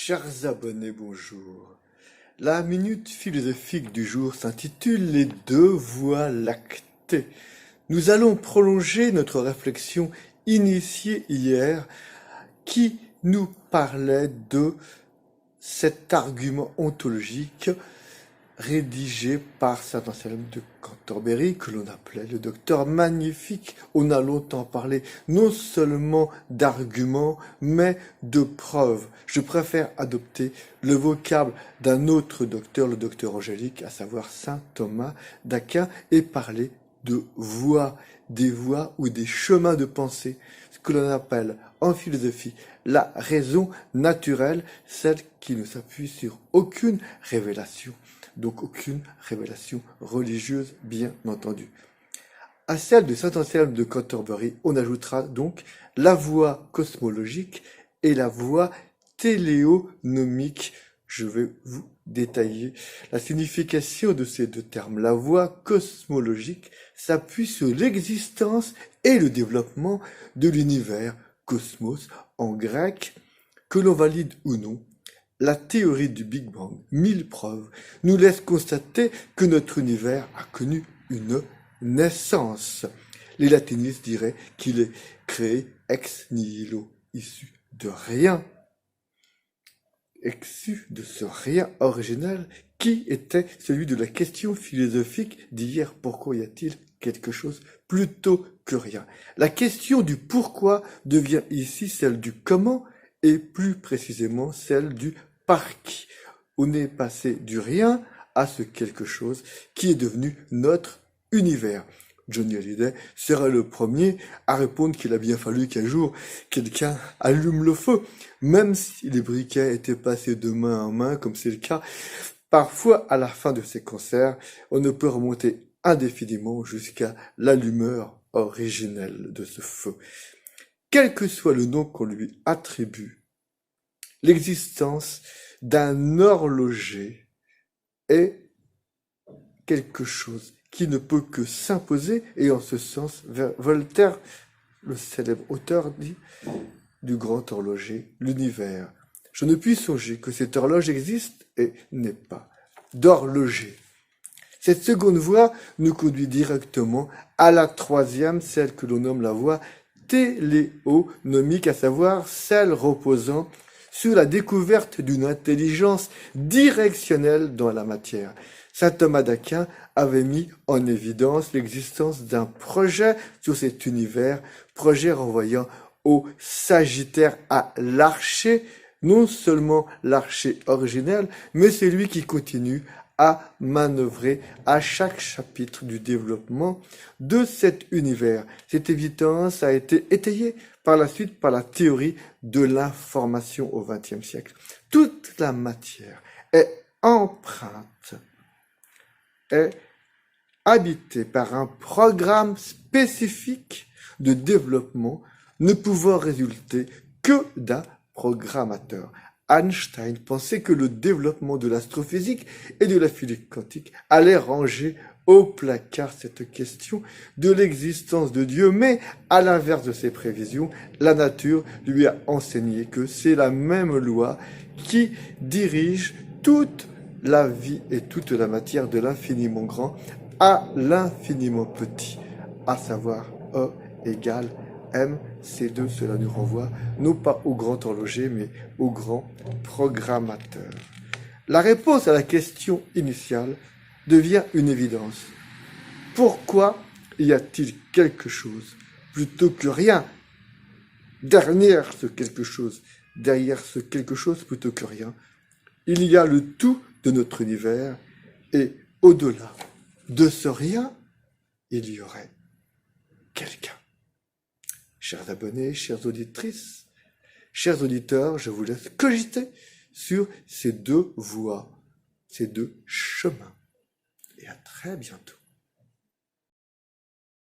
Chers abonnés, bonjour. La minute philosophique du jour s'intitule Les deux voies lactées. Nous allons prolonger notre réflexion initiée hier qui nous parlait de cet argument ontologique rédigé par saint Anselme de Cantorbéry, que l'on appelait le docteur magnifique. On a longtemps parlé non seulement d'arguments, mais de preuves. Je préfère adopter le vocable d'un autre docteur, le docteur angélique, à savoir saint Thomas d'Aquin, et parler de voies, des voies ou des chemins de pensée, ce que l'on appelle en philosophie la raison naturelle, celle qui ne s'appuie sur aucune révélation. Donc aucune révélation religieuse, bien entendu. À celle de saint Anselme de Cantorbéry, on ajoutera donc la voie cosmologique et la voie téléonomique. Je vais vous détailler la signification de ces deux termes. La voie cosmologique s'appuie sur l'existence et le développement de l'univers, cosmos en grec, que l'on valide ou non. La théorie du Big Bang, 1000 preuves, nous laisse constater que notre univers a connu une naissance. Les latinistes diraient qu'il est créé ex nihilo, issu de rien. Issu de ce rien originel qui était celui de la question philosophique d'hier. Pourquoi y a-t-il quelque chose plutôt que rien? La question du pourquoi devient ici celle du comment et plus précisément celle du par qui. On est passé du rien à ce quelque chose qui est devenu notre univers. Johnny Hallyday sera le premier à répondre qu'il a bien fallu qu'un jour quelqu'un allume le feu, même si les briquets étaient passés de main en main, comme c'est le cas. Parfois, à la fin de ces concerts, on ne peut remonter indéfiniment jusqu'à l'allumeur originelle de ce feu. Quel que soit le nom qu'on lui attribue, l'existence d'un horloger est quelque chose qui ne peut que s'imposer, et en ce sens, Voltaire, le célèbre auteur, dit du grand horloger, l'univers. Je ne puis songer que cette horloge existe et n'est pas d'horloger. Cette seconde voie nous conduit directement à la troisième, celle que l'on nomme la voie téléonomique, à savoir celle reposant sur la découverte d'une intelligence directionnelle dans la matière. Saint Thomas d'Aquin avait mis en évidence l'existence d'un projet sur cet univers, projet renvoyant au Sagittaire, à l'archer, non seulement l'archer originel, mais celui qui continue à manœuvrer à chaque chapitre du développement de cet univers. Cette évidence a été étayée par la suite par la théorie de l'information au XXe siècle. Toute la matière est empreinte, est habitée par un programme spécifique de développement ne pouvant résulter que d'un programmateur. Einstein pensait que le développement de l'astrophysique et de la physique quantique allait ranger au placard cette question de l'existence de Dieu, mais à l'inverse de ses prévisions, la nature lui a enseigné que c'est la même loi qui dirige toute la vie et toute la matière de l'infiniment grand à l'infiniment petit, à savoir E égale M, C2, cela nous renvoie non pas au grand horloger, mais au grand programmateur. La réponse à la question initiale devient une évidence. Pourquoi y a-t-il quelque chose plutôt que rien derrière ce quelque chose plutôt que rien? Il y a le tout de notre univers et au-delà de ce rien, il y aurait quelqu'un. Chers abonnés, chères auditrices, chers auditeurs, je vous laisse cogiter sur ces deux voies, ces deux chemins. Et à très bientôt.